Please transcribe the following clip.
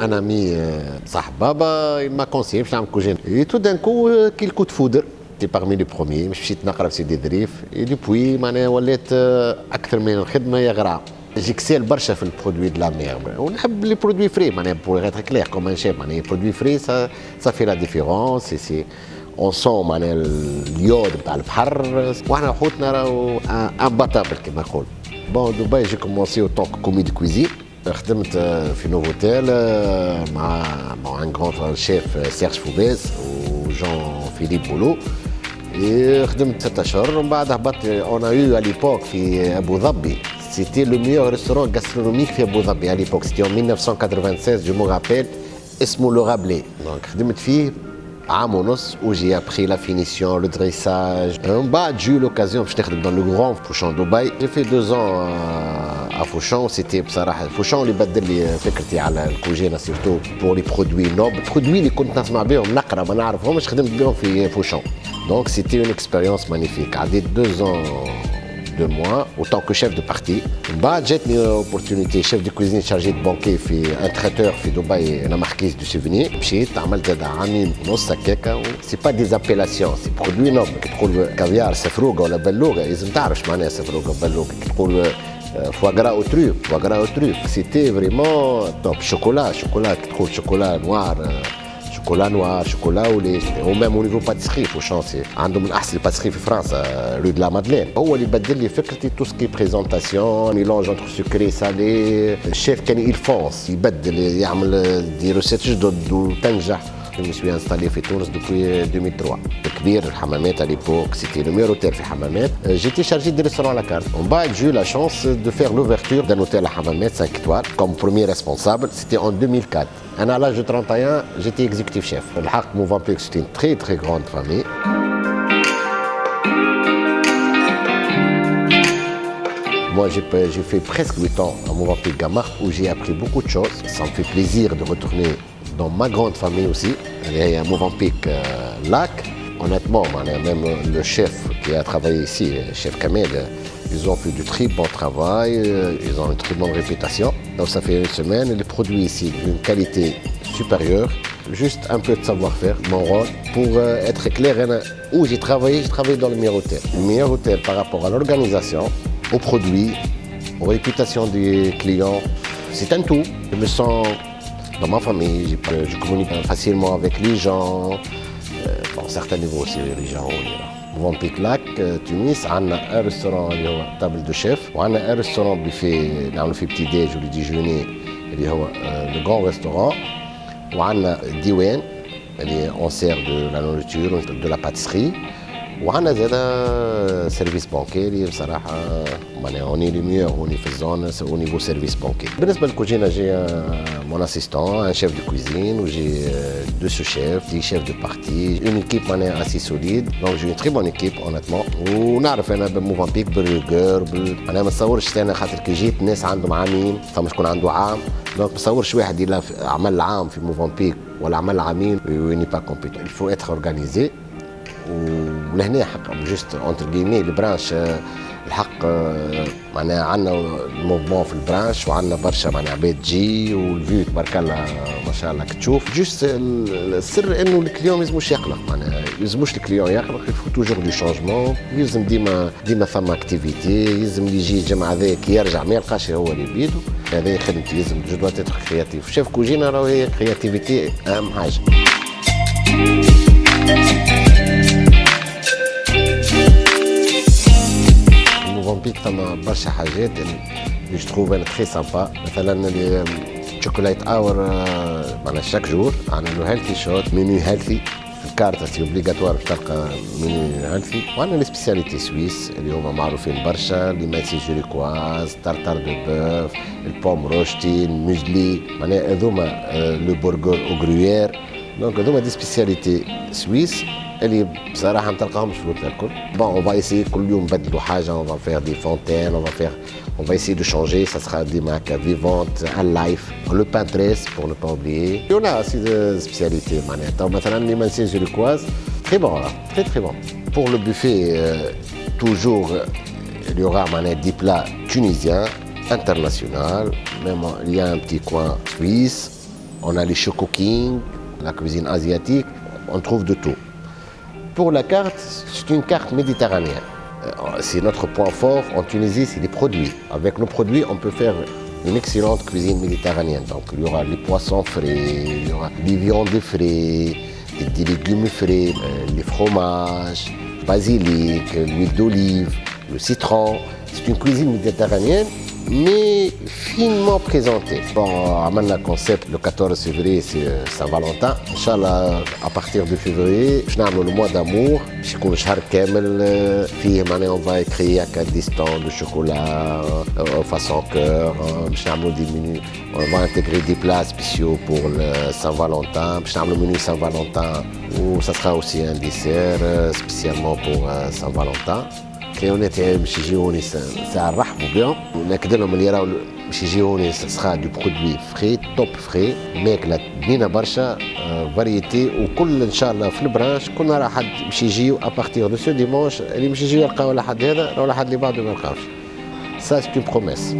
Un ami صاحب بابا il m'a conseillé باش نعمل كوجين. Et tout d'un coup كي الكود فودر تي parmi les premiers مشيت نقرا في سيدي ظريف. Et depuis معناها وليت اكثر من الخدمه يا غرام. جيكسيل برشا في البرودوي دو لا مير ونحب لي برودوي فري معناها بور ايتر كلير كوم ان شيف معناها برودوي فري سا في لا ديفيرونس سي اون سون معناها اليود بتاع البحر واحنا حوتنا راهو ان باتابل كما نقول. بون دبي جي كومونسي او طونك كومي دو كويزين خدمت في نوفوتيل مع ان غران شيف سيرج فوبيز وجون فيليب بولو. خدمت 6 اشهر ومن بعد هبطت اون ايو ا ليبوك في ابو ظبي. C'était le meilleur restaurant gastronomique في أبو ظبي à l'époque. C'était en 1996, je me rappelle. اسمه لو غابلي. Donc خدمت فيه عام ونص où j'ai appris la finition, le dressage. ومن بعد j'ai eu l'occasion باش نخدم dans le grand Fouchon دبي. J'ai fait 2 ans à Fouchon. C'était بصراحة Fouchon اللي بدل لي فكرتي على الكوجينة سيرتو pour les produits nobles. البرودوي اللي كنت نسمع بهم نقرا ما نعرفهمش خدمت بهم في Fouchon. Donc c'était une expérience magnifique. عديت 2 ans de moi en tant que chef de partie. بعد جاتني opportunité chef de cuisine chargé de banquet في un traiteur في دبي la marquise du souvenir. مشيت عملت هذا عامين ونص هكاكا. سي با دي ابيلاسيون سي برودوي نوبل. كي تقول كافيار سفروقه ولا بلوغه لازم تعرف معناها سفروقه وبلوغه. كي تقول فواغرا او تروف فواغرا او تروف سيتي فريمون توب. شوكولا كي تقول شوكولا نوار شوكولا نوار شوكولا وليش ومام او نيفو باتيسري فوشون سي عندهم من احسن الباتيسري في فرنسا رو دو لا مادلين. هو اللي بدل لي فكرتي تو سكي بريزونطاسيون ميلونج انتر سكري سالي. الشيف كان يلفونس يبدل يعمل دي روسيت جدد وتنجح. Je me suis installé في تونس depuis 2003. كبير الحمامات à l'époque, c'était le meilleur hôtel في حمامات. J'étais chargé du restaurant à la carte. En bas, j'ai eu la chance de faire l'ouverture d'un hôtel à Hammamet 5 étoiles comme premier responsable. C'était en 2004. À l'âge de 31, j'étais exécutif chef. الحق Movenpick, c'était une très très grande famille. Moi, j'ai fait presque 8 ans à Movenpick Gamard où j'ai appris beaucoup de choses. Ça me fait plaisir de retourner dans ma grande famille aussi. Il y a Movenpick Lac. Honnêtement, même le chef qui a travaillé ici, chef Kamel, ils ont fait du très bon travail, ils ont une très bonne réputation. Donc ça fait une semaine, les produits ici d'une qualité supérieure, juste un peu de savoir-faire, mon rôle. Pour être clair, où j'ai travaillé dans le meilleur hôtel. Le meilleur hôtel par rapport à l'organisation, aux produits, aux réputations des clients. C'est un tout. Je me sens dans ma famille, je communique facilement avec les gens. Bon, certains niveaux aussi, les gens. Movenpick Lac, Tunis, on a un restaurant, table de chef, on a un restaurant buffet, on fait petit déj ou le déjeuner, le grand restaurant, on a Diwan, on sert de la nourriture, de la pâtisserie. وعندنا زاده سيرفيس بانكي اللي بصراحه معناها اوني لي ميور اوني في الزون او نيفو سيرفيس بانكي. بالنسبه للكوجينه جي مون اسيستون ان شيف دو كوزين وجي 2 سو شيف دي شيف دو بارتي اون ايكيب معناها اسي سوليد. دونك جي تري بون ايكيب اونيتمون. ونعرف انا بموفانبيك بالريغور انا ما نتصورش انا خاطر كي جيت الناس عندهم عامين فما شكون عنده عام. دونك ما نتصورش واحد يلا عمل عام في موفانبيك ولا عمل عامين ويني با كومبيتون. الفو اتر اورغانيزي. ولهنا حق جوست اونتر كيمي البرانش الحق معناها عندنا الموفمون في البرانش وعندنا برشا معناها عباد تجي والفيو تبارك الله ما شاء الله كتشوف. جوست السر انه الكليون ما يلزموش يقلق معناها ما يلزموش الكليون يقلق. يفو توجور دو شونجمون. يلزم ديما ثم اكتيفيتي. يلزم اللي يجي الجمعه هذاك يرجع ما يلقاش هو اللي بيدو. هذه خدمتي. يلزم جو دوا تيتر كرياتيف. شيف كوجينه راهو هي كرياتيفيتي اهم حاجه. موفانبيك ثم برشا حاجات اللي جو تروف انا تري سامبا. مثلا الشوكولات اور معناها شاك جور عندنا لو هيلثي شوت مينو هيلثي في الكارت سي اوبليغاتوار باش تلقى مينو هيلثي. وعندنا لي سبيسياليتي سويس اللي هما معروفين برشا لي ماسي جوريكواز تارتار دو بوف البوم روشتي الموزلي معناها هذوما لو برجر او غرويير. دونك هذوما دي سبيسياليتي سويس اللي بصراحه ما تلقاهمش في الوطن الكل. بون اون فا ايسي كل يوم نبدلوا حاجه. اون فا فير دي فونتين اون فا ايسي دو شونجي. سا سرا ديما هكا فيفونت ان لايف. لو بان تريس بور نو با اوبليي. يون ا سي دو سبيسياليتي معناتها مثلا لي مانسين جوريكواز تري بون تري تري بون. بور لو بوفي توجور il y aura des plats tunisiens internationaux. Même il y a un petit coin suisse. On a les Choco King, la cuisine asiatique, on trouve de tout. Pour la carte, c'est une carte méditerranéenne. C'est notre point fort en Tunisie, c'est les produits. Avec nos produits, on peut faire une excellente cuisine méditerranéenne. Donc il y aura les poissons frais, il y aura des viandes frais, des légumes frais, les fromages, basilic, l'huile d'olive, le citron. C'est une cuisine méditerranéenne, mais finement présentée. Bon, on a le concept le 14 février, c'est Saint-Valentin. Inch'Allah, à partir de février, je n'ai le mois d'amour. On va créer des stands de chocolat façon cœur. On va intégrer des plats spéciaux pour le Saint-Valentin. Le menu Saint-Valentin, où ça sera aussi un dessert spécialement pour Saint-Valentin. كيونات باش يجيوني ساعة نرحبوا بهم ونأكد لهم اللي راهو باش يجيوني سخا دو برودوي فري توب فري ماكلة بنينة برشا فاريتي وكل ان شاء الله في البرانش كنا راه حد باش يجيو ابارتيغ دو سو ديمونش اللي باش يجيو يلقاو لحد هذا راهو لحد اللي بعده ما يلقاوش سا سي اون بروميس